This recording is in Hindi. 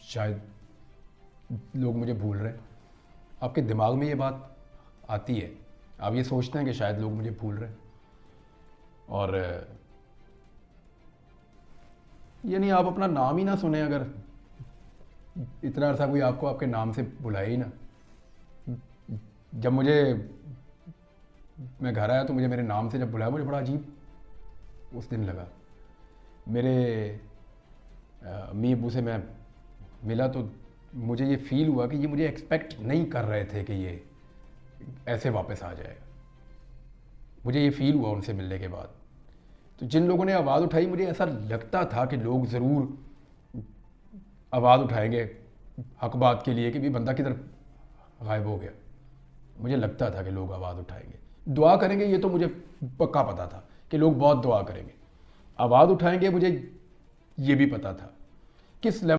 शायद लोग मुझे भूल रहे हैं। आपके दिमाग में ये बात आती है, आप ये सोचते हैं कि शायद लोग मुझे भूल रहे हैं, और यानी आप अपना नाम ही ना सुने, अगर इतना अर्सा कोई आपको आपके नाम से बुलाए ही ना। जब मैं घर आया तो मुझे मेरे नाम से जब बुलाया, मुझे बड़ा अजीब उस दिन लगा। मेरे अम्मी अब्बू से मैं मिला तो मुझे ये फ़ील हुआ कि ये मुझे एक्सपेक्ट नहीं कर रहे थे कि ये ऐसे वापस आ जाएगा। मुझे ये फ़ील हुआ उनसे मिलने के बाद। तो जिन लोगों ने आवाज़ उठाई, मुझे ऐसा लगता था कि लोग ज़रूर आवाज़ उठाएंगे हक बात के लिए कि भी बंदा किधर गायब हो गया। मुझे लगता था कि लोग आवाज़ उठाएंगे, दुआ करेंगे, ये तो मुझे पक्का पता था कि लोग बहुत दुआ करेंगे। आवाज़ उठाएंगे, मुझे ये भी पता था। किस लेवल